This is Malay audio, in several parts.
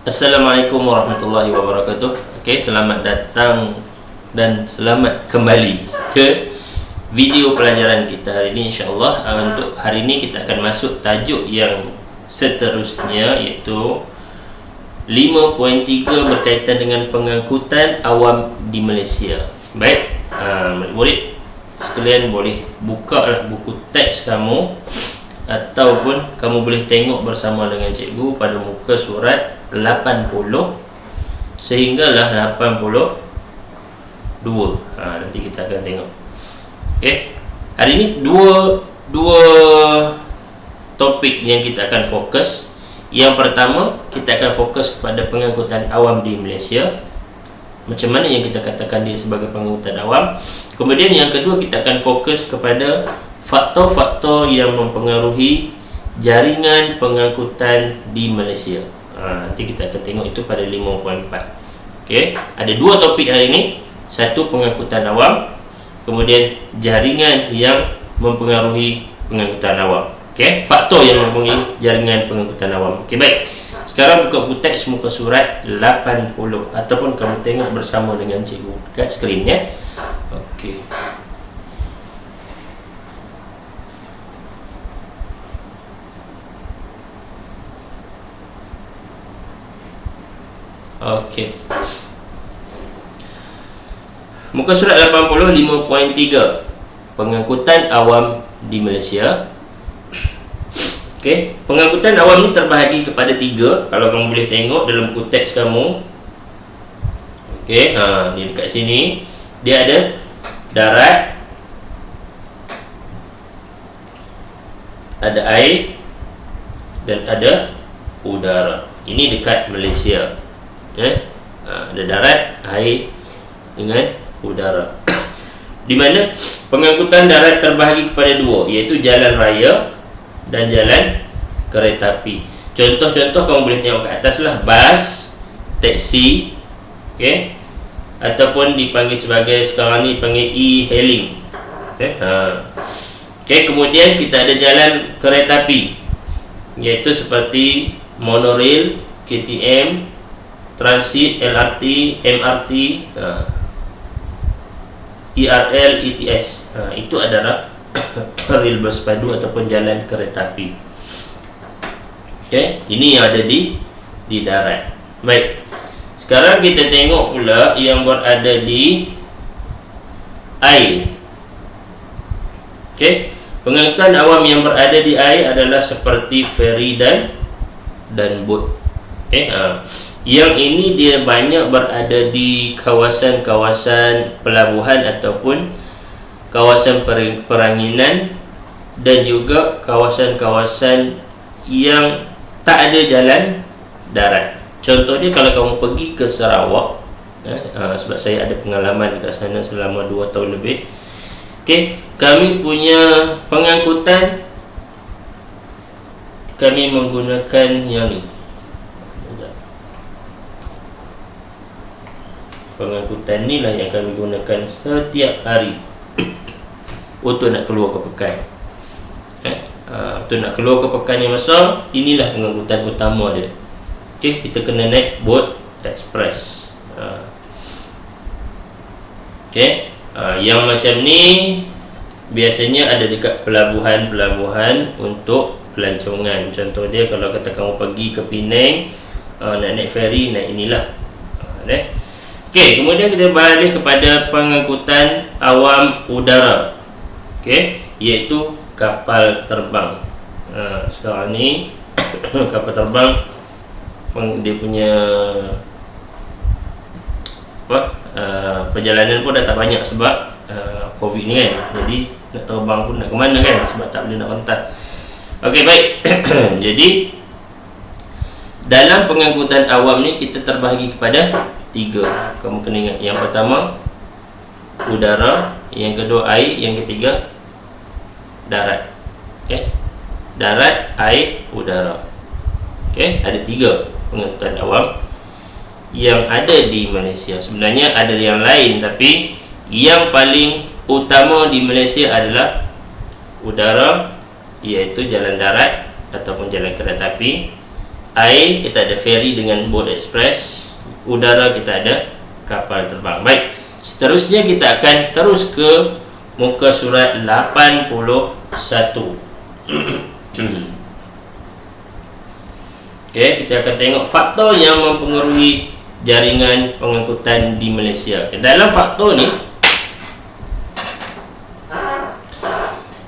Assalamualaikum warahmatullahi wabarakatuh. Okey, selamat datang dan selamat kembali ke video pelajaran kita hari ini, insya-Allah. Untuk hari ini kita akan masuk tajuk yang seterusnya, iaitu 5.3 berkaitan dengan pengangkutan awam di Malaysia. Baik, murid sekalian boleh buka lah buku teks kamu, ataupun kamu boleh tengok bersama dengan cikgu pada muka surat 80 sehinggalah 82. Nanti kita akan tengok. Okey. Hari ini dua topik yang kita akan fokus. Yang pertama, kita akan fokus kepada pengangkutan awam di Malaysia. Macam mana yang kita katakan dia sebagai pengangkutan awam. Kemudian yang kedua, kita akan fokus kepada faktor-faktor yang mempengaruhi jaringan pengangkutan di Malaysia. Nanti kita akan tengok itu pada 5.4. Okey, ada dua topik hari ini. Satu, pengangkutan awam, kemudian jaringan yang mempengaruhi pengangkutan awam. Okey, faktor yang mempengaruhi jaringan pengangkutan awam. Okey, baik. Sekarang buka buku teks muka surat 80 ataupun kamu tengok bersama dengan cikgu dekat skrin ya. Okey. Okey. Muka surat 80 5.3 pengangkutan awam di Malaysia. Okey, pengangkutan awam ni terbahagi kepada 3. Kalau kamu boleh tengok dalam buku teks kamu. Okey, ni dekat sini dia ada darat, ada air dan ada udara. Ini dekat Malaysia. Ada darat, air dengan udara. Di mana pengangkutan darat terbahagi kepada 2, iaitu jalan raya dan jalan kereta api. Contoh-contoh kamu boleh tengok kat atas lah: bas, teksi, okey, ataupun dipanggil sebagai, sekarang ni dipanggil e-hailing. Okey, kemudian kita ada jalan kereta api, iaitu seperti monorail, KTM, transit, LRT, MRT, ERL, ETS. Itu adalah rel bersepadu ataupun jalan kereta api. Okey, ini yang ada di darat. Baik. Sekarang kita tengok pula yang berada di air. Okey, pengangkutan awam yang berada di air adalah seperti feri dan bot. Okey, yang ini dia banyak berada di kawasan-kawasan pelabuhan ataupun kawasan peranginan, dan juga kawasan-kawasan yang tak ada jalan darat. Contohnya kalau kamu pergi ke Sarawak, sebab saya ada pengalaman dekat sana selama 2 tahun lebih. Okey, kami punya pengangkutan, kami menggunakan yang ni. Pengangkutan ni lah yang kami gunakan setiap hari untuk nak keluar ke pekan. Untuk nak keluar ke pekan yang besar, inilah pengangkutan utama dia. Okey, kita kena naik bot express. Okey, yang macam ni biasanya ada dekat pelabuhan-pelabuhan untuk pelancongan. Contoh dia, kalau kata kamu pergi ke Penang, nak naik feri, naik inilah. Okey, kemudian kita beralih kepada pengangkutan awam udara. Okey, iaitu kapal terbang. Sekarang ni kapal terbang dia punya perjalanan pun dah tak banyak sebab COVID ni kan. Jadi nak terbang pun nak ke mana kan, sebab tak boleh nak rentas. Okey, baik. Jadi dalam pengangkutan awam ni kita terbahagi kepada 3. Kamu kena ingat, yang pertama udara, yang kedua air, yang ketiga darat. Okey, darat, air, udara. Okey, ada 3 pengangkutan awam yang ada di Malaysia. Sebenarnya ada yang lain, tapi yang paling utama di Malaysia adalah udara, iaitu jalan darat ataupun jalan kereta api, air kita ada ferry dengan boat express, udara kita ada kapal terbang. Baik, seterusnya kita akan terus ke muka surat 81. Okey, kita akan tengok faktor yang mempengaruhi jaringan pengangkutan di Malaysia. Dalam faktor ni,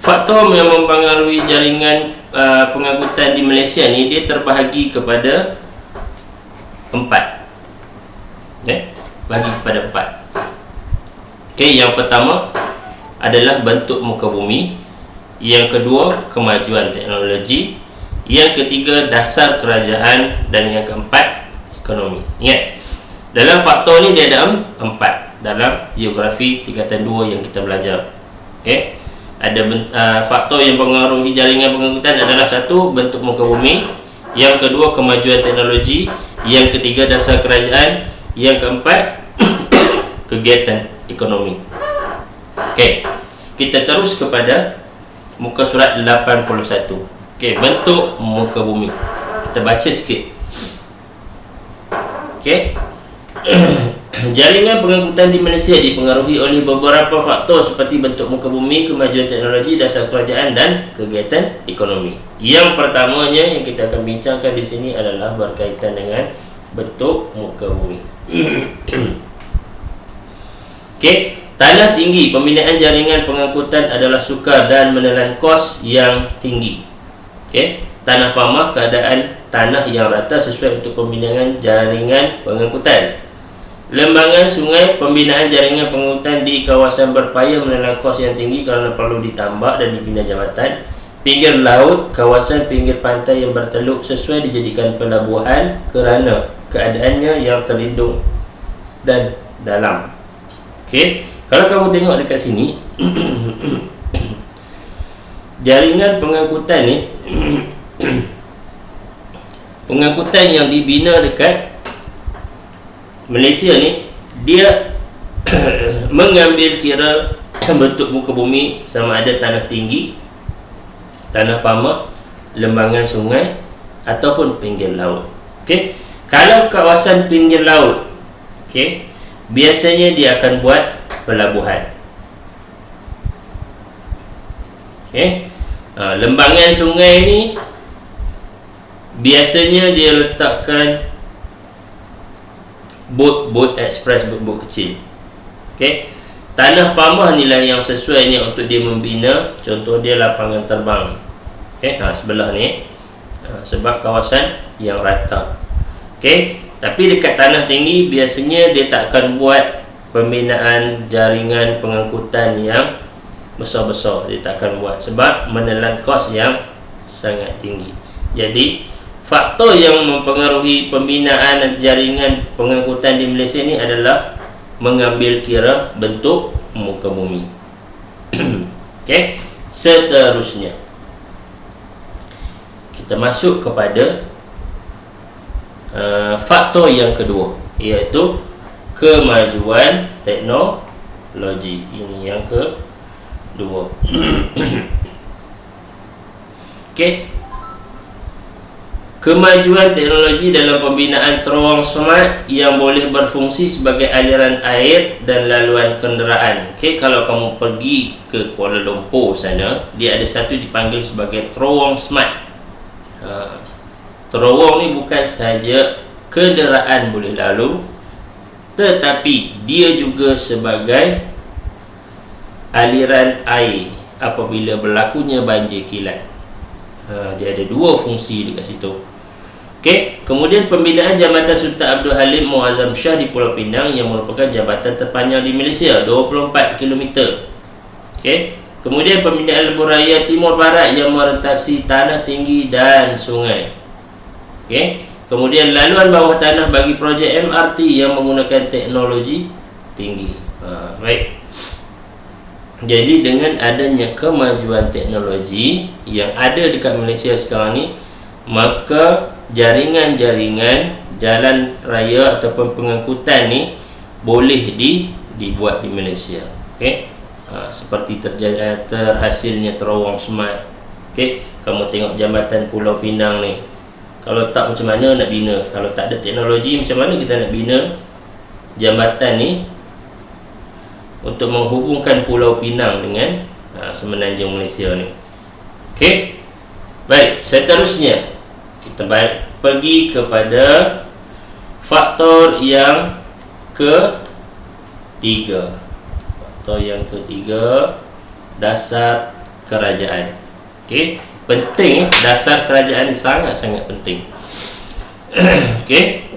faktor yang mempengaruhi jaringan pengangkutan di Malaysia ni, dia terbahagi kepada 4. Bagi kepada 4. Okey, yang pertama adalah bentuk muka bumi, yang kedua kemajuan teknologi, yang ketiga dasar kerajaan, dan yang keempat ekonomi. Ingat, dalam faktor ni dia ada 4 dalam geografi tingkatan 2 yang kita belajar. Okey, ada faktor yang mempengaruhi jaringan pengangkutan adalah 1, bentuk muka bumi, yang kedua kemajuan teknologi, yang ketiga dasar kerajaan, yang keempat kegiatan ekonomi. Okey, kita terus kepada muka surat 81. Okey, bentuk muka bumi. Kita baca sikit. Okey. Jaringan pengangkutan di Malaysia dipengaruhi oleh beberapa faktor seperti bentuk muka bumi, kemajuan teknologi, dasar kerajaan, dan kegiatan ekonomi. Yang pertamanya yang kita akan bincangkan di sini adalah berkaitan dengan bentuk muka bumi. Okey, tanah tinggi. Pembinaan jaringan pengangkutan adalah sukar dan menelan kos yang tinggi. Okey, tanah pamah, keadaan tanah yang rata sesuai untuk pembinaan jaringan pengangkutan. Lembangan sungai, pembinaan jaringan pengangkutan di kawasan berpaya menelan kos yang tinggi kerana perlu ditambak dan dibina jambatan. Pinggir laut, kawasan pinggir pantai yang berteluk sesuai dijadikan pelabuhan kerana keadaannya yang terlindung dan dalam. Okey, kalau kamu tengok dekat sini, jaringan pengangkutan ni, pengangkutan yang dibina dekat Malaysia ni, dia mengambil kira bentuk muka bumi sama ada tanah tinggi, tanah pamah, lembangan sungai ataupun pinggir laut. Okey, kalau kawasan pinggir laut, okey, biasanya dia akan buat pelabuhan. Okey, lembangan sungai ni biasanya dia letakkan boat express, boat kecil. Okey, tanah pamah ni lah yang sesuainya untuk dia membina, contoh dia lapangan terbang. Okey, sebelah ni sebab kawasan yang rata. Okey, tapi dekat tanah tinggi biasanya dia tak akan buat pembinaan jaringan pengangkutan yang besar-besar. Dia tak akan buat sebab menelan kos yang sangat tinggi. Jadi faktor yang mempengaruhi pembinaan jaringan pengangkutan di Malaysia ni adalah mengambil kira bentuk muka bumi. Okey, seterusnya kita masuk kepada faktor yang kedua, iaitu kemajuan teknologi. Ini yang kedua. Okey, kemajuan teknologi dalam pembinaan terowong smart yang boleh berfungsi sebagai aliran air dan laluan kenderaan. Okey, kalau kamu pergi ke Kuala Lumpur sana, dia ada satu dipanggil sebagai terowong smart. Terowong ni bukan sahaja kenderaan boleh lalu, tetapi dia juga sebagai aliran air apabila berlakunya banjir kilat. Dia ada dua fungsi dekat situ. Okey, kemudian pembinaan Jambatan Sultan Abdul Halim Muazzam Shah di Pulau Pinang yang merupakan jambatan terpanjang di Malaysia, 24 km. Okey, kemudian pembinaan lebuh raya timur barat yang merentasi tanah tinggi dan sungai. Okey, kemudian laluan bawah tanah bagi projek MRT yang menggunakan teknologi tinggi. Baik. Jadi dengan adanya kemajuan teknologi yang ada dekat Malaysia sekarang ni, maka jaringan-jaringan jalan raya ataupun pengangkutan ni boleh dibuat di Malaysia. Okey, seperti terhasilnya terowong smart. Okey, kamu tengok jambatan Pulau Pinang ni. Kalau tak, macam mana nak bina? Kalau tak ada teknologi, macam mana kita nak bina jambatan ni untuk menghubungkan Pulau Pinang dengan Semenanjung Malaysia ni. Okey. Baik, seterusnya kita pergi kepada faktor yang ketiga. Faktor yang ketiga, dasar kerajaan. Okey, penting, dasar kerajaan ni sangat-sangat penting. Okey.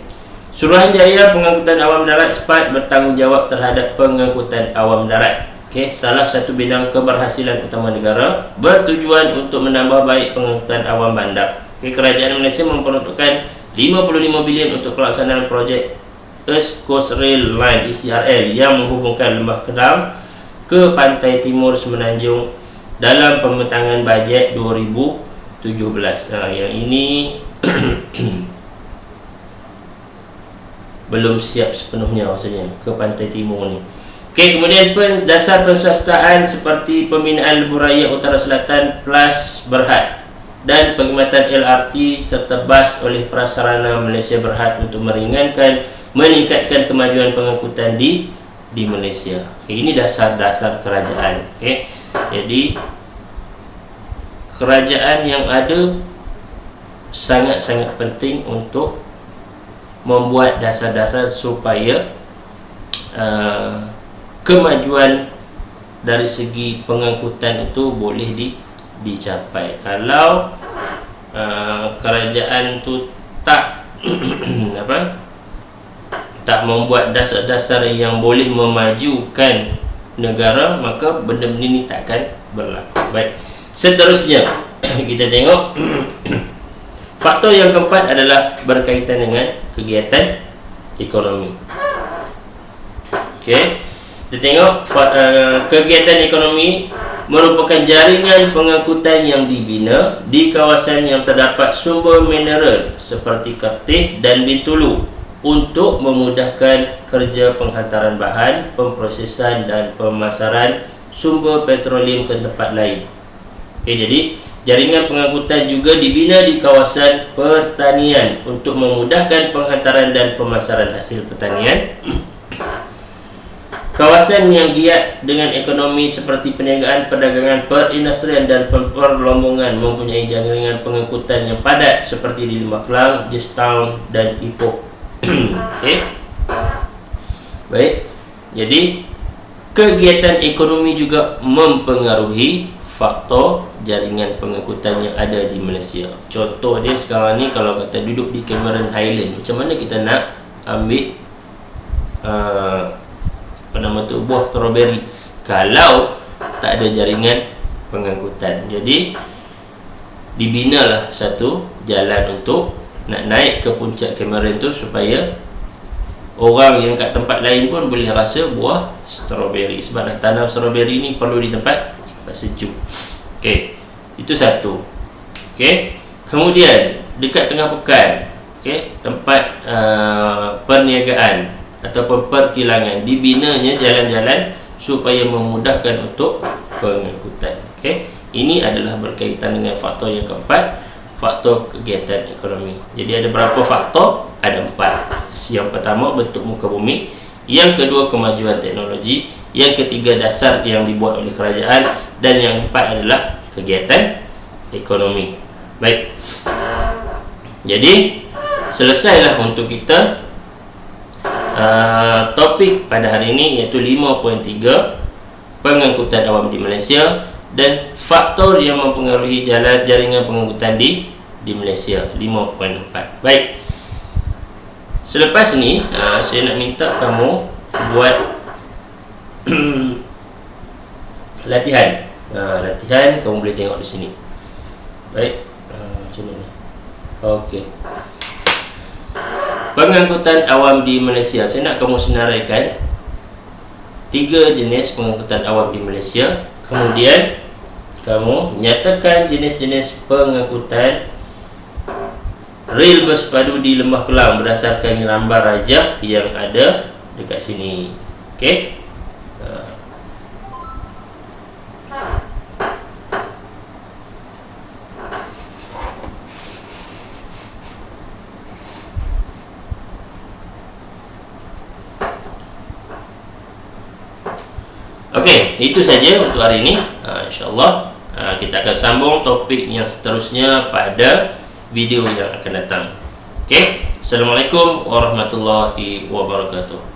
Suruhanjaya Pengangkutan Awam Darat SPAD bertanggungjawab terhadap pengangkutan awam darat. Okey, salah satu bidang keberhasilan utama negara, bertujuan untuk menambah baik pengangkutan awam bandar. Okey, kerajaan Malaysia memperuntukkan 55 bilion untuk pelaksanaan projek East Coast Rail Line ECRL yang menghubungkan Lembah Kelang ke pantai timur Semenanjung dalam pembentangan bajet 2017. Yang ini belum siap sepenuhnya maksudnya ke pantai timur ni. Okey, kemudian dasar pensastaan seperti pembinaan lebuh raya utara selatan plus Berhad dan perkhidmatan LRT serta bas oleh Prasarana Malaysia Berhad untuk meningkatkan kemajuan pengangkutan di Malaysia. Okay, ini dasar-dasar kerajaan. Okay. Jadi kerajaan yang ada sangat-sangat penting untuk membuat dasar-dasar supaya kemajuan dari segi pengangkutan itu boleh dicapai. Kalau kerajaan tu tak tak membuat dasar-dasar yang boleh memajukan negara, maka benda-benda ni takkan berlaku. Baik, seterusnya kita tengok faktor yang keempat adalah berkaitan dengan kegiatan ekonomi. Okey, kita tengok kegiatan ekonomi merupakan jaringan pengangkutan yang dibina di kawasan yang terdapat sumber mineral seperti Kertih dan Bintulu untuk memudahkan kerja penghantaran bahan, pemprosesan dan pemasaran sumber petroleum ke tempat lain. Okay, jadi jaringan pengangkutan juga dibina di kawasan pertanian untuk memudahkan penghantaran dan pemasaran hasil pertanian. Kawasan yang giat dengan ekonomi seperti perniagaan, perdagangan, perindustrian dan perlombongan mempunyai jaringan pengangkutan yang padat seperti di Lembah Kelang, Jamestown dan Ipoh. Okay. Baik, jadi kegiatan ekonomi juga mempengaruhi faktor jaringan pengangkutan yang ada di Malaysia. Contoh dia sekarang ni, kalau kata duduk di Cameron Highland, macam mana kita nak ambil buah strawberry kalau tak ada jaringan pengangkutan? Jadi dibinalah satu jalan untuk nak naik ke puncak Cameron tu supaya orang yang kat tempat lain pun boleh rasa buah strawberry, sebab nak tanam strawberry ni perlu di tempat sejuk. Okey, itu satu. Okey, kemudian dekat tengah pekan, okey, tempat perniagaan ataupun perkilangan, dibinanya jalan-jalan supaya memudahkan untuk pengangkutan. Okey, ini adalah berkaitan dengan faktor yang keempat, faktor kegiatan ekonomi. Jadi ada berapa faktor? Ada 4. Yang pertama, bentuk muka bumi. Yang kedua, kemajuan teknologi. Yang ketiga, dasar yang dibuat oleh kerajaan. Dan yang keempat adalah kegiatan ekonomi. Baik, jadi selesailah untuk kita topik pada hari ini, iaitu 5.3 pengangkutan awam di Malaysia dan faktor yang mempengaruhi jaringan pengangkutan di Malaysia. 5.4. Baik, selepas ni saya nak minta kamu buat latihan. Latihan kamu boleh tengok di sini. Baik, macam ni. Okey, pengangkutan awam di Malaysia. Saya nak kamu senaraikan 3 jenis pengangkutan awam di Malaysia. Kemudian kamu nyatakan jenis-jenis pengangkutan rel bersepadu di Lembah Kelang berdasarkan gambar rajah yang ada dekat sini. Okey. Okey, itu saja untuk hari ini. InsyaAllah kita akan sambung topik yang seterusnya pada video yang akan datang. Okey, Assalamualaikum warahmatullahi wabarakatuh.